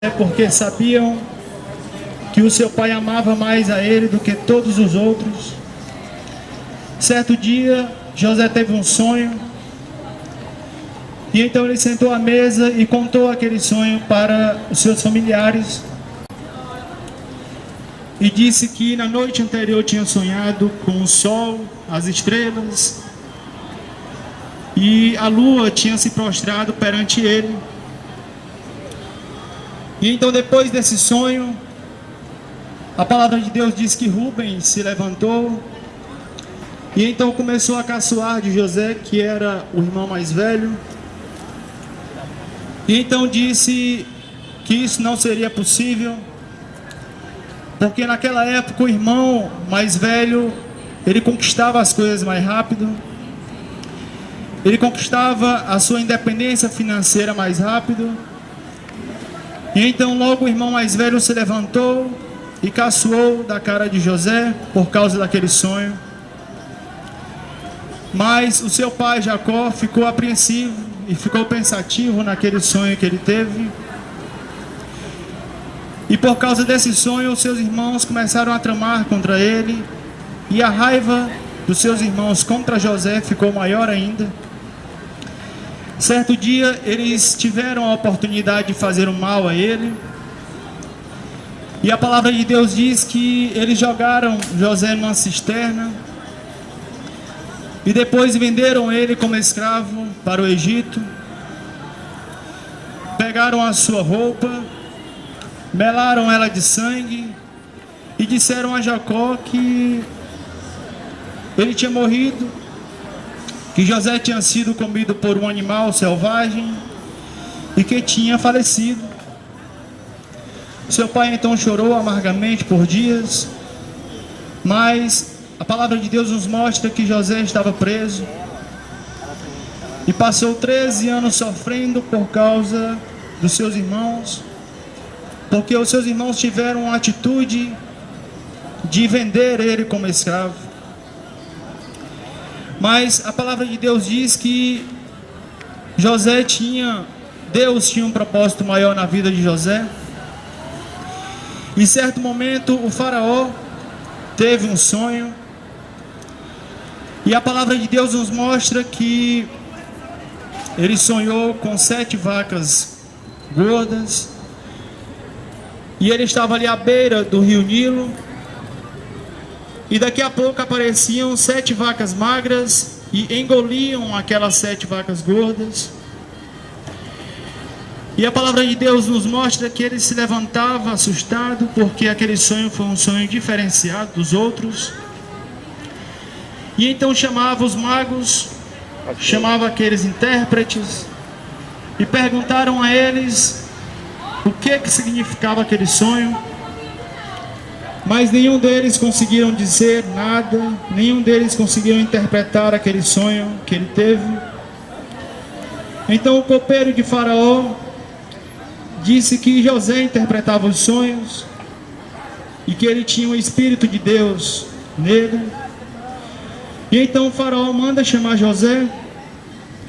porque sabiam que o seu pai amava mais a ele do que todos os outros. Certo dia, José teve um sonho, e então ele sentou à mesa e contou aquele sonho para os seus familiares, e disse que na noite anterior tinha sonhado com o sol, as estrelas, e a lua tinha se prostrado perante ele. E então, depois desse sonho, a palavra de Deus diz que Rubens se levantou e então começou a caçoar de José, que era o irmão mais velho. E então disse que isso não seria possível, porque naquela época o irmão mais velho, ele conquistava as coisas mais rápido, ele conquistava a sua independência financeira mais rápido. E então logo o irmão mais velho se levantou e caçoou da cara de José por causa daquele sonho. Mas o seu pai Jacó ficou apreensivo e ficou pensativo naquele sonho que ele teve. E por causa desse sonho, os seus irmãos começaram a tramar contra ele, e a raiva dos seus irmãos contra José ficou maior ainda. Certo dia, eles tiveram a oportunidade de fazer o mal a ele, e a palavra de Deus diz que eles jogaram José numa cisterna, e depois venderam ele como escravo para o Egito. Pegaram a sua roupa, melaram ela de sangue, e disseram a Jacó que ele tinha morrido, que José tinha sido comido por um animal selvagem e que tinha falecido. Seu pai então chorou amargamente por dias, mas a palavra de Deus nos mostra que José estava preso e passou 13 anos sofrendo por causa dos seus irmãos, porque os seus irmãos tiveram a atitude de vender ele como escravo. Mas a palavra de Deus diz que Deus tinha um propósito maior na vida de José. Em certo momento o faraó teve um sonho, e a palavra de Deus nos mostra que ele sonhou com 7 vacas gordas, e ele estava ali à beira do rio Nilo. E daqui a pouco apareciam 7 vacas magras e engoliam aquelas 7 vacas gordas. E a palavra de Deus nos mostra que ele se levantava assustado, porque aquele sonho foi um sonho diferenciado dos outros. E então chamava os magos, chamava aqueles intérpretes, e perguntaram a eles o que significava aquele sonho. Mas nenhum deles conseguiram dizer nada, nenhum deles conseguiram interpretar aquele sonho que ele teve. Então o copeiro de Faraó disse que José interpretava os sonhos e que ele tinha o Espírito de Deus nele. E então o Faraó manda chamar José,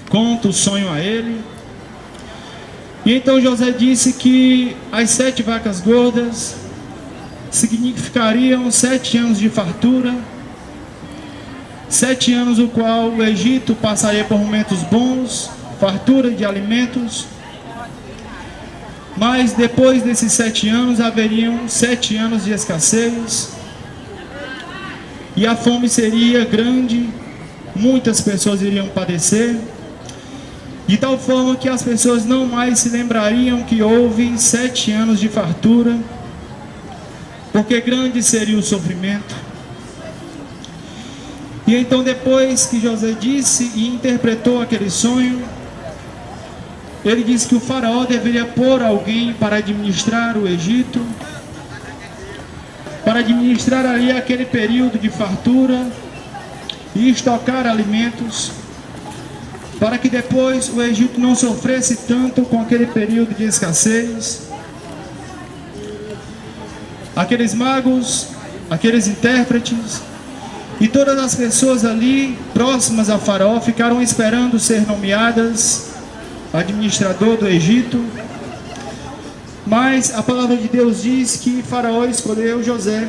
conta o sonho a ele. E então José disse que as 7 vacas gordas significariam 7 anos de fartura, 7 anos o qual o Egito passaria por momentos bons, fartura de alimentos, mas depois desses 7 anos haveriam 7 anos de escassez, e a fome seria grande, muitas pessoas iriam padecer, de tal forma que as pessoas não mais se lembrariam que houve 7 anos de fartura, porque grande seria o sofrimento. E então, depois que José disse e interpretou aquele sonho, ele disse que o faraó deveria pôr alguém para administrar o Egito, para administrar ali aquele período de fartura e estocar alimentos, para que depois o Egito não sofresse tanto com aquele período de escassez. Aqueles magos, aqueles intérpretes e todas as pessoas ali próximas a Faraó ficaram esperando ser nomeadas administrador do Egito. Mas a palavra de Deus diz que Faraó escolheu José,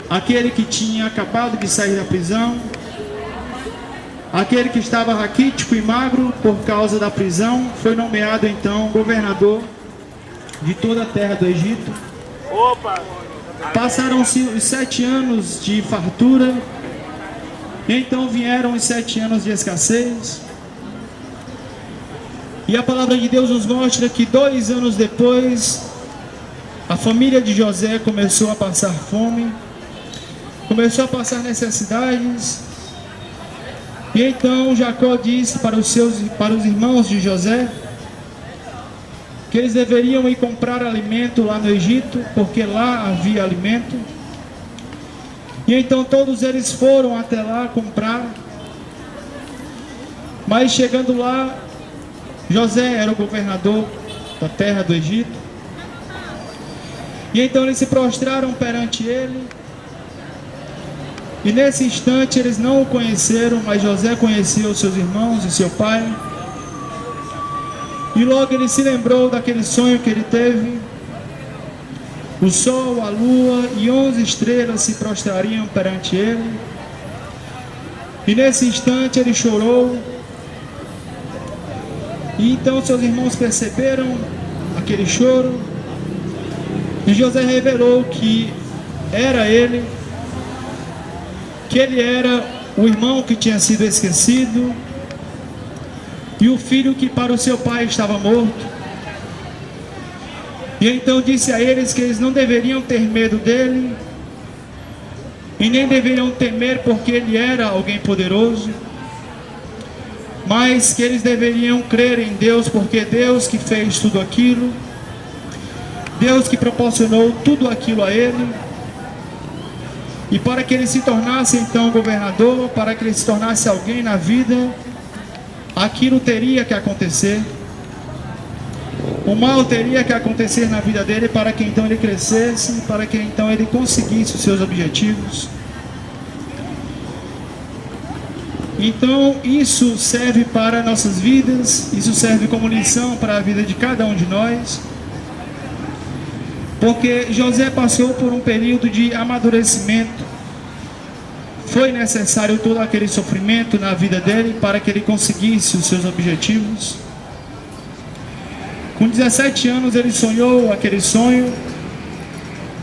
aquele que tinha acabado de sair da prisão, aquele que estava raquítico e magro por causa da prisão, foi nomeado então governador de toda a terra do Egito. Passaram-se os 7 anos de fartura, e então vieram os 7 anos de escassez. E a palavra de Deus nos mostra que 2 anos depois, a família de José começou a passar fome, começou a passar necessidades. E então Jacó disse para os irmãos de José que eles deveriam ir comprar alimento lá no Egito, porque lá havia alimento. E então todos eles foram até lá comprar. Mas chegando lá, José era o governador da terra do Egito. E então eles se prostraram perante ele. E nesse instante eles não o conheceram, mas José conheceu seus irmãos e seu pai. E logo ele se lembrou daquele sonho que ele teve. O sol, a lua e 11 estrelas se prostrariam perante ele. E nesse instante ele chorou. E então seus irmãos perceberam aquele choro. E José revelou que era ele, que ele era o irmão que tinha sido esquecido e o filho que para o seu pai estava morto. E então disse a eles que eles não deveriam ter medo dele e nem deveriam temer porque ele era alguém poderoso, mas que eles deveriam crer em Deus, porque Deus que fez tudo aquilo, Deus que proporcionou tudo aquilo a ele. E para que ele se tornasse então governador, para que ele se tornasse alguém na vida, aquilo teria que acontecer. O mal teria que acontecer na vida dele para que então ele crescesse, para que então ele conseguisse os seus objetivos. Então isso serve para nossas vidas, isso serve como lição para a vida de cada um de nós. Porque José passou por um período de amadurecimento. Foi necessário todo aquele sofrimento na vida dele para que ele conseguisse os seus objetivos. Com 17 anos ele sonhou aquele sonho,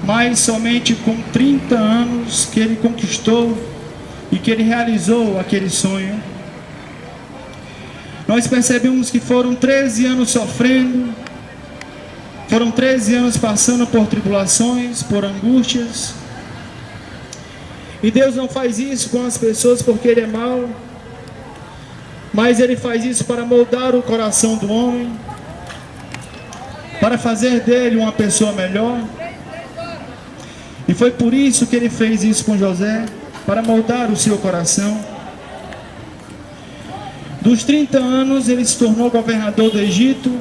mas somente com 30 anos que ele conquistou e que ele realizou aquele sonho. Nós percebemos que foram 13 anos sofrendo, foram 13 anos passando por tribulações, por angústias. E Deus não faz isso com as pessoas porque Ele é mau, mas Ele faz isso para moldar o coração do homem, para fazer dele uma pessoa melhor. E foi por isso que Ele fez isso com José, para moldar o seu coração. Dos 30 anos ele se tornou governador do Egito,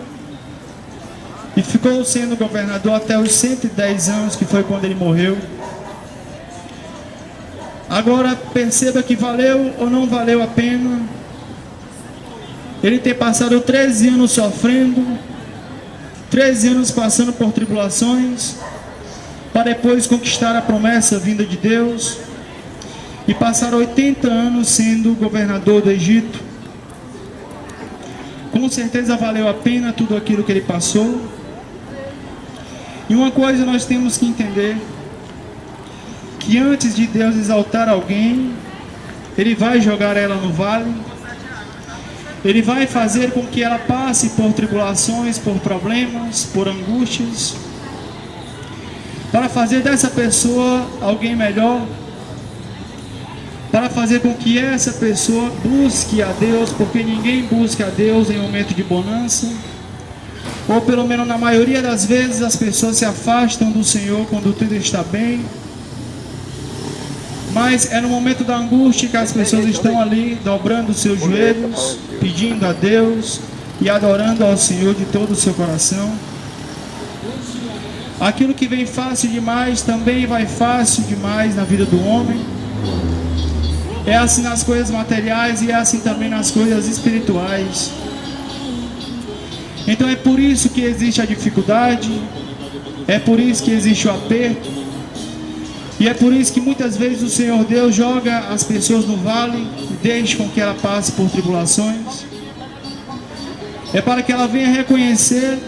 e ficou sendo governador até os 110 anos, que foi quando ele morreu. Agora perceba que valeu ou não valeu a pena ele ter passado 13 anos sofrendo, 13 anos passando por tribulações, para depois conquistar a promessa vinda de Deus e passar 80 anos sendo governador do Egito. Com certeza valeu a pena tudo aquilo que ele passou. E uma coisa nós temos que entender, que antes de Deus exaltar alguém, Ele vai jogar ela no vale, Ele vai fazer com que ela passe por tribulações, por problemas, por angústias, para fazer dessa pessoa alguém melhor, para fazer com que essa pessoa busque a Deus, porque ninguém busca a Deus em momento de bonança. Ou pelo menos na maioria das vezes as pessoas se afastam do Senhor quando tudo está bem. Mas é no momento da angústia que as pessoas estão ali dobrando os seus joelhos, pedindo a Deus e adorando ao Senhor de todo o seu coração. Aquilo que vem fácil demais também vai fácil demais na vida do homem. É assim nas coisas materiais e é assim também nas coisas espirituais. Então é por isso que existe a dificuldade, é por isso que existe o aperto, e é por isso que muitas vezes o Senhor Deus joga as pessoas no vale e deixa com que ela passe por tribulações. É para que ela venha reconhecer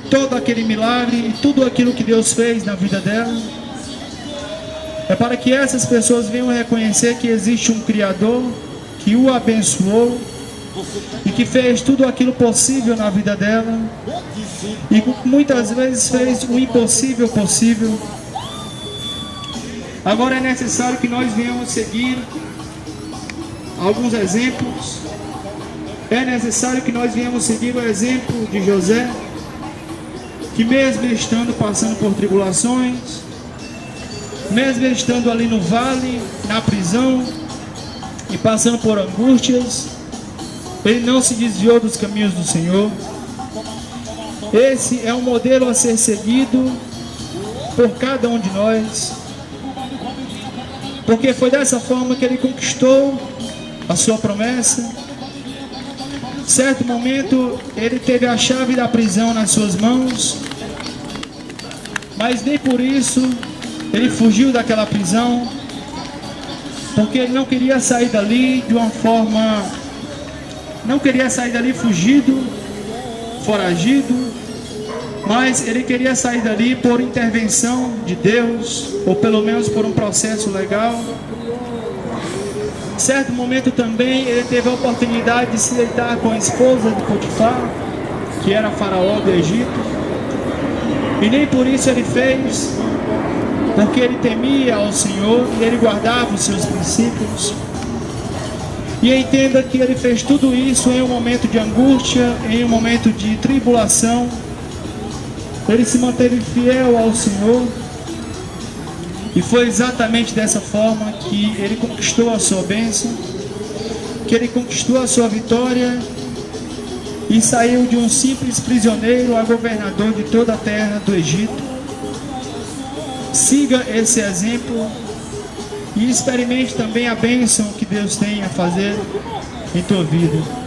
todo aquele milagre e tudo aquilo que Deus fez na vida dela. É para que essas pessoas venham reconhecer que existe um Criador que o abençoou e que fez tudo aquilo possível na vida dela e muitas vezes fez o impossível possível. Agora é necessário que nós venhamos seguir alguns exemplos. É necessário que nós venhamos seguir o exemplo de José, que mesmo estando passando por tribulações, mesmo estando ali no vale, na prisão e passando por angústias, ele não se desviou dos caminhos do Senhor. Esse é um modelo a ser seguido por cada um de nós, porque foi dessa forma que ele conquistou a sua promessa. Certo momento ele teve a chave da prisão nas suas mãos, mas nem por isso ele fugiu daquela prisão, porque ele não queria sair dali de uma forma, não queria sair dali fugido, foragido, mas ele queria sair dali por intervenção de Deus, ou pelo menos por um processo legal. Certo momento também ele teve a oportunidade de se deitar com a esposa de Potifar, que era faraó do Egito, e nem por isso ele fez, porque ele temia ao Senhor e ele guardava os seus princípios. E entenda que ele fez tudo isso em um momento de angústia, em um momento de tribulação. Ele se manteve fiel ao Senhor. E foi exatamente dessa forma que ele conquistou a sua bênção, que ele conquistou a sua vitória e saiu de um simples prisioneiro a governador de toda a terra do Egito. Siga esse exemplo e experimente também a bênção que Deus tem a fazer em tua vida.